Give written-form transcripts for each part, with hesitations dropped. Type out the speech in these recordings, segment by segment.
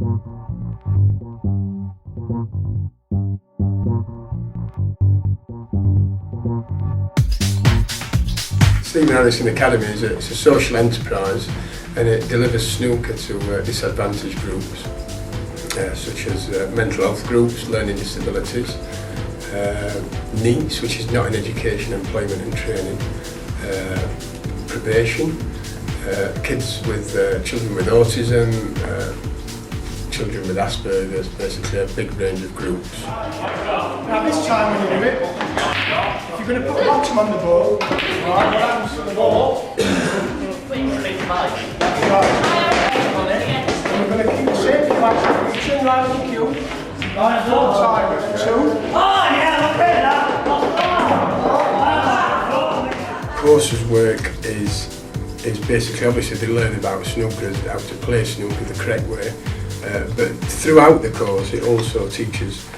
Stephen Harrison Academy is a social enterprise, and it delivers snooker to disadvantaged groups, such as mental health groups, learning disabilities, NEETs, which is not in education, employment and training, probation, kids with children with autism, children with Asperger's, basically a big range of groups. Now this time when you do it, if you're going to put the bottom on the ball, right, what happens to the ball? Right, on it, and we're going to keep the same action, turn right on the cue, right, full time, 2. Courses work is basically, obviously they learn about snooker, how to play snooker the correct way, but throughout the course it also teaches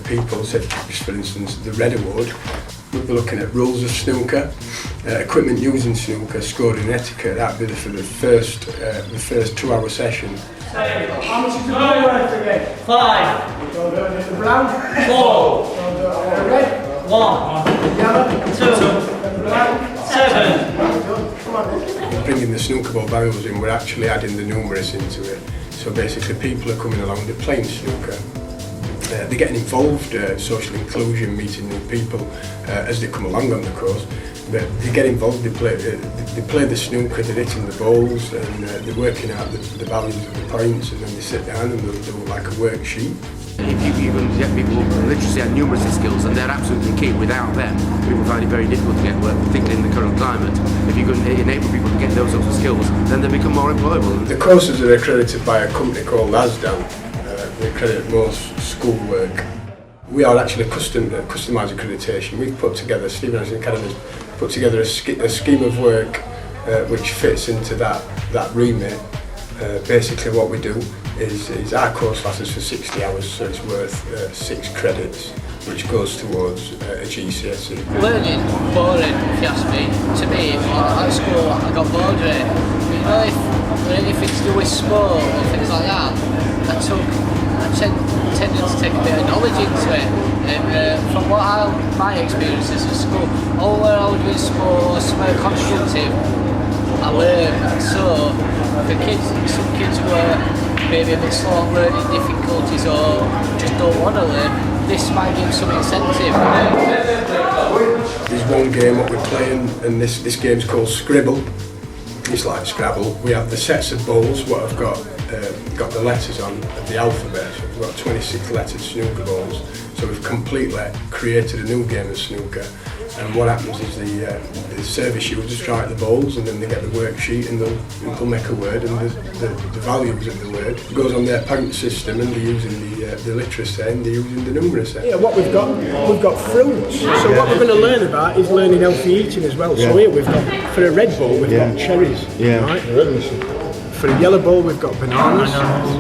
people, such as for instance the Red Award. We'll be looking at rules of snooker, equipment used in snooker, scoring etiquette. That'd be for the first 2-hour session. How much is the ball worth again? 5. The brown? 4. The red? 1. The yellow? 2. The black? 7. Come on then. Bringing the snooker ball values in, we're actually adding the numerous into it. So basically people are coming along, they're playing snooker. They're getting involved, social inclusion, meeting new people as they come along on the course. But they get involved, they play the snooker, they're hitting the balls, and they're working out the values of the points, and then they sit down and they'll do like a worksheet. If you can get people literacy and numeracy skills, and they're absolutely key. Without them, people find it very difficult to get work, particularly in the current climate. If you can enable people to get those sorts of skills, then they become more employable. The courses are accredited by a company called ASDAN. We accredit most schoolwork. We are actually customised accreditation. We've put together, Stephen Harrison Academy has put together a scheme of work which fits into that remit. Basically what we do is our course lasts for 60 hours, so it's worth 6 credits, which goes towards a GCSE. Learning, boring, if you ask me. To me, at school I got bored with it. You know, if it's to do with sport or things like that, I tended to take a bit of knowledge into it. And from my experiences at school, all where I was doing sports, very constructive, I learned. So for kids, some kids were maybe a bit slow on learning difficulties or just don't want to learn, this might give some incentive. There's one game that we're playing, and this game's called Scribble. It's like Scrabble. We have the sets of balls, what I've got the letters on of the alphabet. So we've got 26 lettered snooker balls. So we've completely created a new game of snooker. And what happens is the service users strike the balls, and then they get the worksheet, and they'll make a word, and the values of the word goes on their point system, and they're using the literacy and they're using the numeracy. Yeah, what we've got fruits. So what we're going to learn about is learning healthy eating as well. So here we've got, for a red ball, we've got cherries. Right? For a yellow ball, we've got bananas.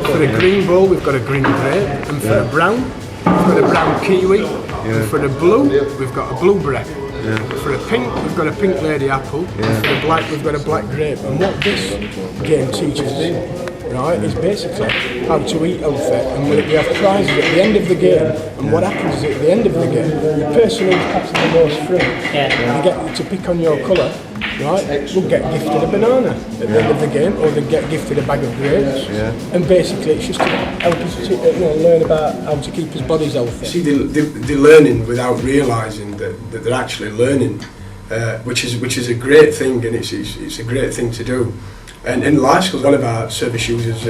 For a green ball, we've got a green grape. And for a brown, we've got a brown kiwi. And for the blue, we've got a blueberry. For a pink, we've got a pink lady apple. And for the black, we've got a black grape. And what this game teaches them, right, is basically how to eat healthy. And we have prizes at the end of the game. And what happens is at the end of the game, the person who's passed the most fruit, you get to pick on your colour, right, will get gifted a banana at the end of the game, or they get gifted a bag of grapes. And basically it's just to help us to learn about how to keep his bodies healthy. See, they're learning without realising that they're actually learning, which is a great thing, and it's a great thing to do. And in life schools, one of our service users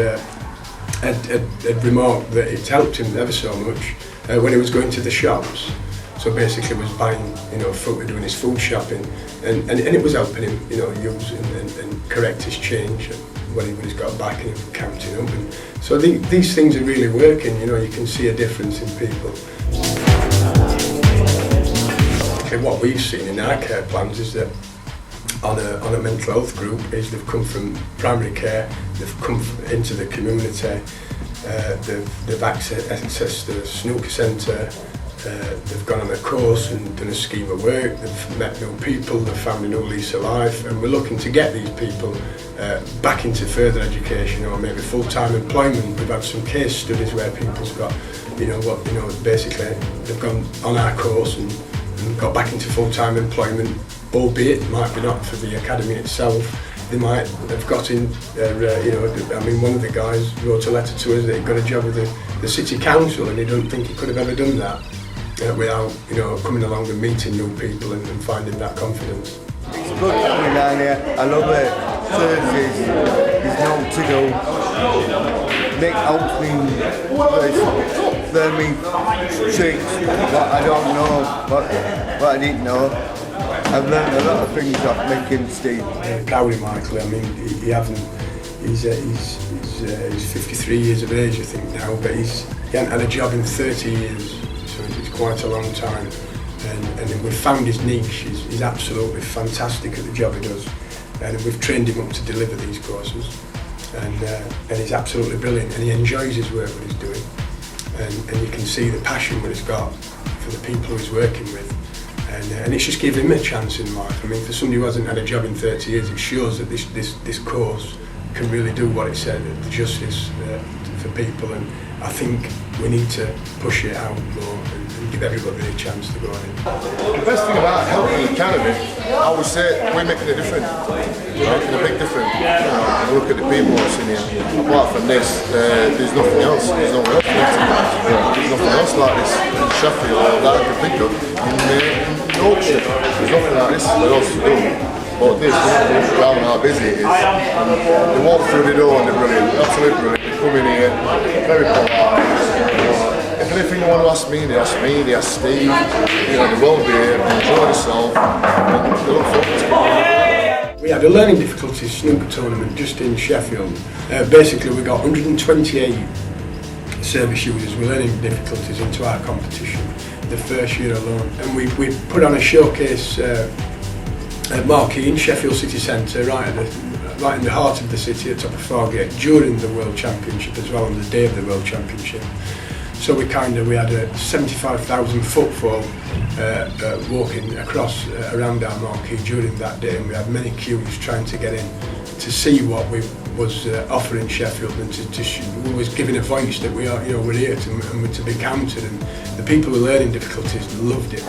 had remarked that it's helped him ever so much when he was going to the shops. So basically, was buying, food, doing his food shopping, and it was helping him, use and correct his change when he's got back, and he was counting up. And so these things are really working. You can see a difference in people. Okay, what we've seen in our care plans is that on a mental health group is they've come from primary care, they've come into the community, they've accessed the snooker centre, they've gone on a course and done a scheme of work, they've met new people, they've found a new lease of life, and we're looking to get these people back into further education or maybe full-time employment. We've had some case studies where people's got, basically they've gone on our course and got back into full-time employment, albeit it might be not for the academy itself. They might have got in, one of the guys wrote a letter to us that he got a job with the city council, and he don't think he could have ever done that without, coming along and meeting new people and finding that confidence. It's good coming down here. I love it. Thursdays, there's no to go. Nick helps me learn me tricks that I don't know, but I didn't know. I've learned a lot of things off Mick and Steve. Cowley Michael, I mean, he's 53 years of age, I think now, but he hasn't had a job in 30 years, so it's quite a long time. And we've found his niche. He's absolutely fantastic at the job he does, and we've trained him up to deliver these courses, and he's absolutely brilliant, and he enjoys his work, what he's doing, and you can see the passion that he's got for the people who he's working with. And it's just giving him a chance in life. I mean, for somebody who hasn't had a job in 30 years, it shows that this course can really do what it said, the justice for people. And I think we need to push it out more and give everybody a chance to go on in. The best thing about helping the academy, I would say we're making a difference. We're making a big difference. Look at the people that's in here. Apart from this, there's nothing else. There's no else. There's nothing else like this in Sheffield that I can think of. In Yorkshire, there's nothing like this else to do. But this, around how busy it is. They walk through the door and they're brilliant, absolutely brilliant. They come in here, very polite. If anything you want to ask me, they ask Steve. They will be here, enjoy themselves, and they look forward to it. We had a learning difficulties snooker tournament just in Sheffield. Basically, we got 128 service users with learning difficulties into our competition the first year alone, and we put on a showcase marquee in Sheffield City Centre, right in the heart of the city, at top of Fargate, during the World Championship as well, on the day of the World Championship. So we had a 75,000 footfall walking across around our marquee during that day, and we had many queues trying to get in to see what we was offering Sheffield, and we was giving a voice that we are, we're here to be counted, and the people with learning difficulties loved it.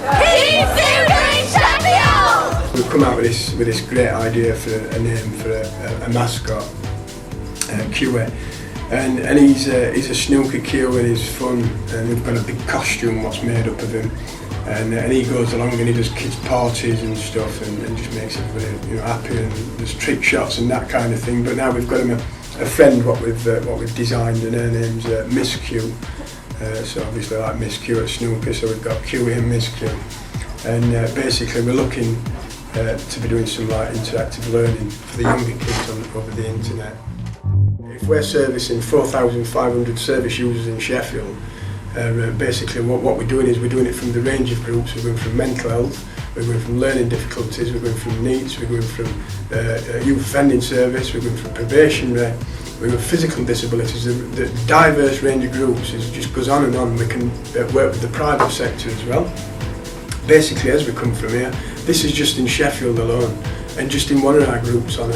We've come out with this great idea for a name for a mascot, QA. And he's a snooker cue, and he's fun, and we've got a big costume what's made up of him, and he goes along and he does kids parties and stuff, and just makes everybody happy, and there's trick shots and that kind of thing. But now we've got him a friend what we've designed, and her name's Miss Q, so obviously like Miss Q at snooker, so we've got Q and Miss Q, and basically we're looking to be doing some like interactive learning for the younger kids over the internet. If we're servicing 4,500 service users in Sheffield, basically what we're doing is we're doing it from the range of groups. We're going from mental health, we're going from learning difficulties, we're going from NEETs, we're going from youth offending service, we're going from probationary, we're going from physical disabilities. The diverse range of groups just goes on and on. We can work with the private sector as well. Basically, as we come from here, this is just in Sheffield alone. And just in one of our groups, on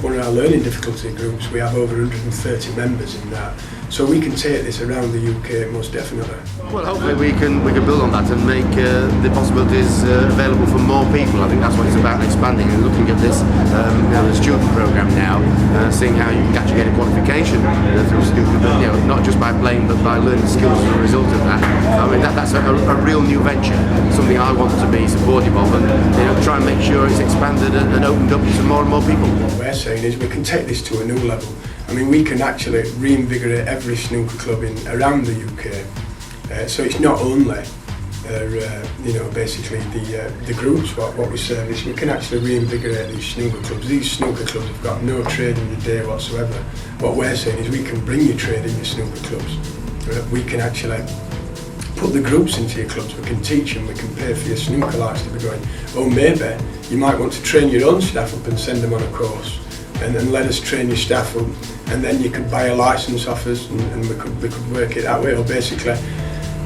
one of our learning difficulty groups, we have over 130 members in that. So we can take this around the UK, most definitely. Well, hopefully we can build on that and make the possibilities available for more people. I think that's what it's about, expanding and looking at this, the student programme now, seeing how you can actually get a qualification through snooker, not just by playing, but by learning skills as a result of that. I mean, that's a real new venture, something I want to be supportive of, and try and make sure it's expanded and opened up to more and more people. What we're saying is we can take this to a new level. I mean, we can actually reinvigorate every snooker club around the UK. So it's not only, basically the groups what we service. We can actually reinvigorate these snooker clubs. These snooker clubs have got no trade in the day whatsoever. What we're saying is we can bring you trade in your snooker clubs. We can actually put the groups into your clubs. We can teach them. We can pay for your snooker lights to be going. Or maybe you might want to train your own staff up and send them on a course, and then let us train your staff up, and then you could buy a licence off us, and we could work it that way. Or basically,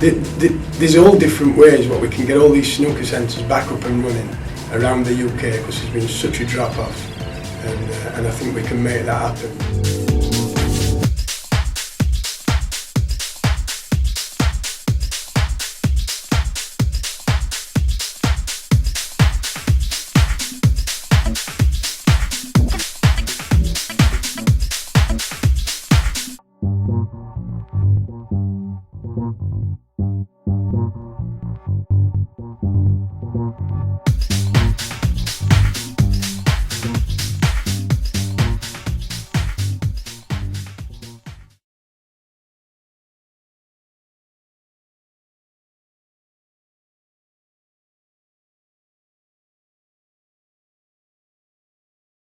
there's all different ways what we can get all these snooker centres back up and running around the UK, because there's been such a drop off, and I think we can make that happen.